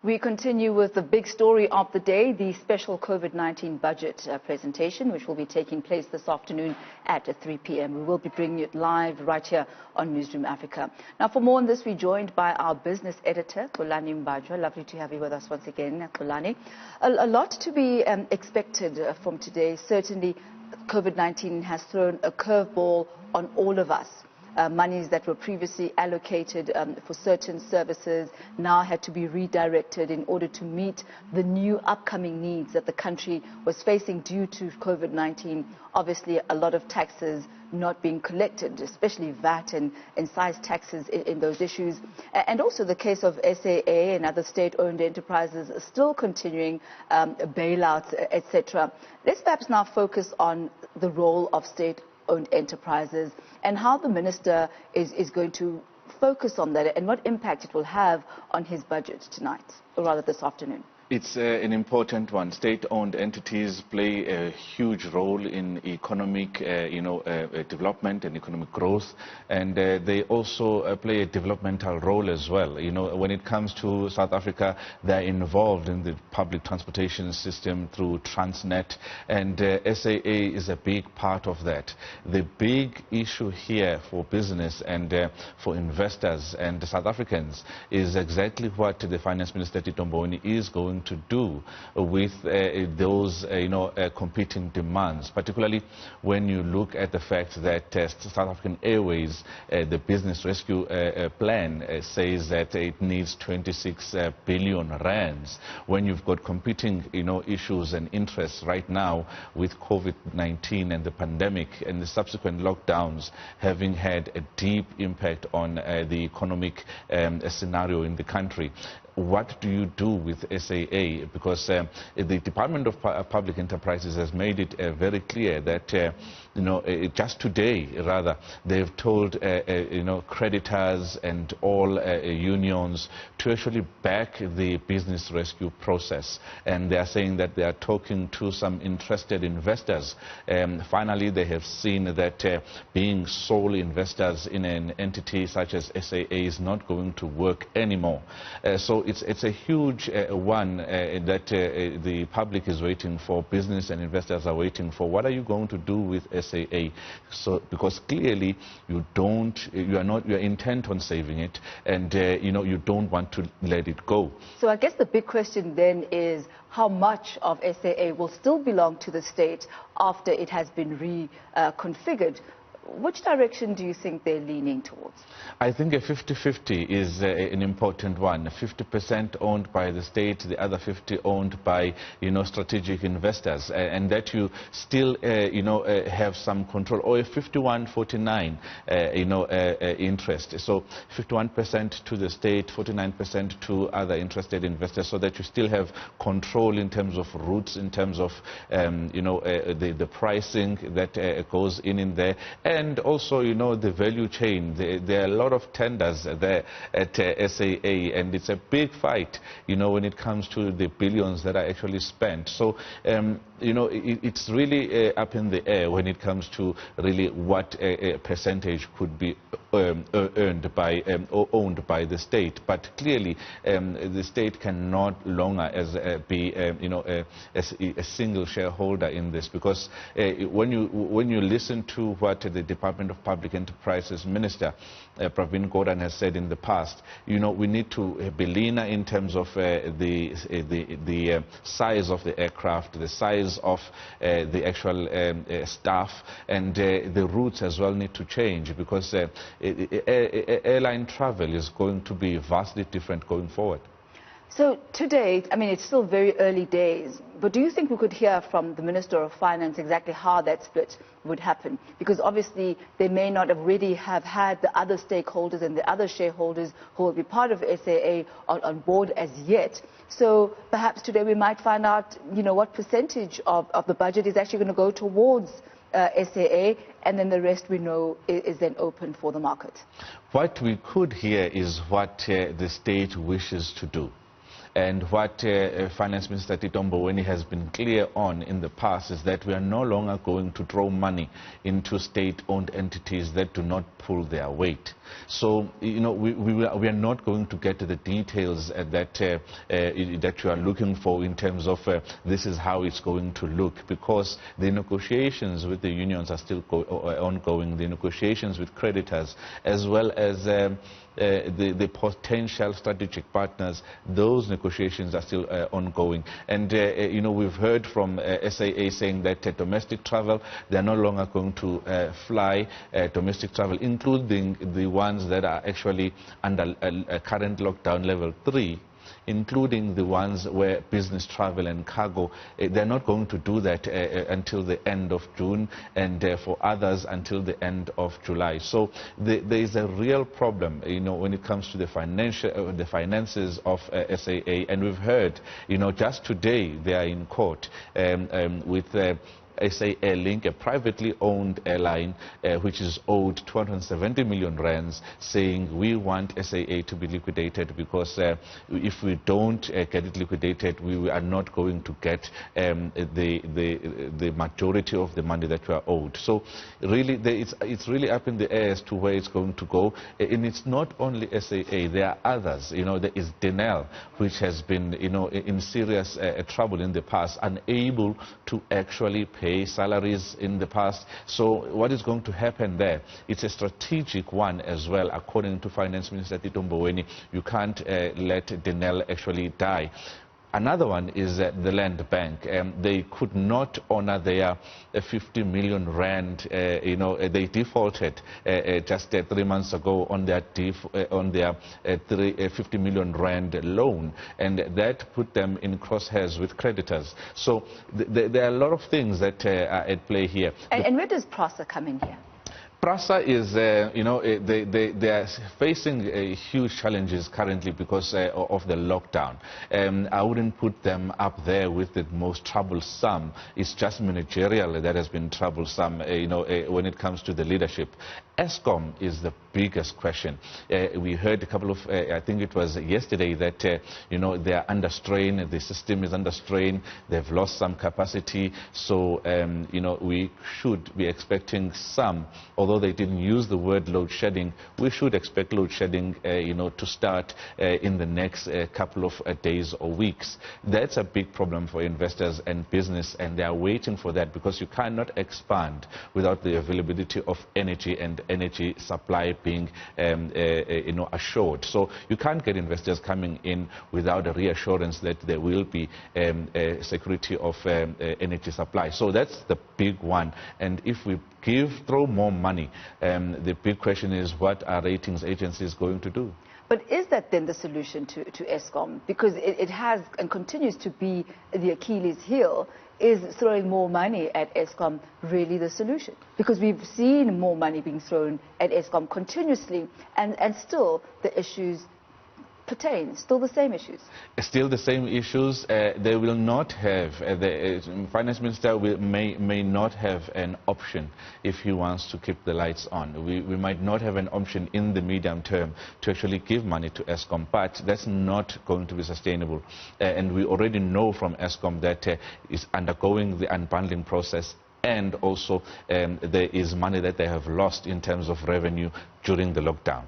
We continue with the big story of the day, the special COVID-19 budget presentation, which will be taking place this afternoon at 3 p.m. We will be bringing it live right here on Newzroom Africa. Now, for more on this, we're joined by our business editor, Xolani Mbanjwa. Lovely to have you with us once again, Xolani. A lot to be expected from today. Certainly, COVID-19 has thrown a curveball on all of us. Monies that were previously allocated for certain services now had to be redirected in order to meet the new upcoming needs that the country was facing due to COVID-19. Obviously, a lot of taxes not being collected, especially VAT and excise taxes in those issues. And also the case of SAA and other state-owned enterprises still continuing bailouts, etc. Let's perhaps now focus on the role of state-owned enterprises and how the minister is going to focus on that and what impact it will have on his budget tonight, or rather this afternoon. It's an important one. State-owned entities play a huge role in economic, development and economic growth, and they also play a developmental role as well. When it comes to South Africa, they're involved in the public transportation system through Transnet, and SAA is a big part of that. The big issue here for business and for investors and South Africans is exactly what the Finance Minister Editor Xolani is going to do with those competing demands, particularly when you look at the fact that South African Airways, the business rescue plan says that it needs 26 billion rands. When you've got competing issues and interests right now with COVID-19 and the pandemic and the subsequent lockdowns having had a deep impact on the economic scenario in the country. What do you do with SAA? Because the Department of Public Enterprises has made it very clear that, just today, rather, they've told, creditors and all unions to actually back the business rescue process. And they are saying that they are talking to some interested investors. Finally, they have seen that being sole investors in an entity such as SAA is not going to work anymore. So it's a huge one that the public is waiting for, business and investors are waiting for. What are you going to do with SAA? So, because clearly you are intent on saving it, and you don't want to let it go. So I guess the big question then is how much of SAA will still belong to the state after it has been reconfigured? Which direction do you think they're leaning towards? I think a 50-50 is an important one. 50% owned by the state, the other 50% owned by, strategic investors, and that you still, have some control, or a 51-49, interest. So 51% to the state, 49% to other interested investors, so that you still have control in terms of routes, in terms of, the pricing that goes in there. And also, the value chain. There are a lot of tenders there at SAA, and it's a big fight, when it comes to the billions that are actually spent. So, it's really up in the air when it comes to really what a percentage could be earned by or owned by the state. But clearly, the state can no longer be a single shareholder in this, because when you listen to what the Department of Public Enterprises Minister Pravin Gordhan has said in the past, we need to be leaner in terms of the size of the aircraft, the size of the actual staff, and the routes as well need to change, because airline travel is going to be vastly different going forward. So today, it's still very early days, but do you think we could hear from the Minister of Finance exactly how that split would happen? Because obviously they may not already have had the other stakeholders and the other shareholders who will be part of SAA on board as yet. So perhaps today we might find out, what percentage of the budget is actually going to go towards SAA, and then the rest we know is then open for the market. What we could hear is what the state wishes to do. And what Finance Minister Tito Mboweni has been clear on in the past is that we are no longer going to throw money into state-owned entities that do not pull their weight. So, we are not going to get to the details that you are looking for in terms of this is how it's going to look, because the negotiations with the unions are still ongoing, the negotiations with creditors, as well as the potential strategic partners. Those negotiations are still ongoing. And, we've heard from SAA saying that domestic travel, they're no longer going to fly domestic travel, including the ones that are actually under current lockdown level 3. Including the ones where business travel and cargo, they're not going to do that until the end of June, and for others until the end of July. So there is a real problem, when it comes to the finances of SAA. And we've heard, just today they are in court with SA Airlink, a privately owned airline which is owed 270 million rands, saying we want SAA to be liquidated because if we don't get it liquidated, we are not going to get the majority of the money that we are owed. So really, it's really up in the air as to where it's going to go. And it's not only SAA, there are others. There is Denel, which has been in serious trouble in the past, unable to actually pay salaries in the past. So what is going to happen there? It's a strategic one as well, according to Finance Minister Tito Mboweni. You can't let Denel actually die. Another one is the Land Bank. They could not honor their 50 million rand. They defaulted just 3 months ago on their 50 million rand loan, and that put them in crosshairs with creditors. So there are a lot of things that are at play here. And where does PRASA come in here? PRASA is, they are facing huge challenges currently because of the lockdown. I wouldn't put them up there with the most troublesome. It's just managerial that has been troublesome, when it comes to the leadership. Eskom is the biggest question. We heard a couple of, I think it was yesterday, that, they are under strain, the system is under strain, they've lost some capacity. So, we should be expecting some, although they didn't use the word load shedding, we should expect load shedding, to start in the next couple of days or weeks. That's a big problem for investors and business, and they are waiting for that, because you cannot expand without the availability of energy and energy supply being assured. So you can't get investors coming in without a reassurance that there will be security of energy supply. So that's the big one. And if we throw more money, the big question is, what are ratings agencies going to do? But is that then the solution to Eskom? Because it has and continues to be the Achilles heel. Is throwing more money at Eskom really the solution? Because we've seen more money being thrown at Eskom continuously, and still the issues pertain, still the same issues. Still the same issues. They will not have, the finance minister may not have an option if he wants to keep the lights on. We might not have an option in the medium term to actually give money to Eskom, but that's not going to be sustainable. And we already know from Eskom that it's undergoing the unbundling process, and also there is money that they have lost in terms of revenue during the lockdown.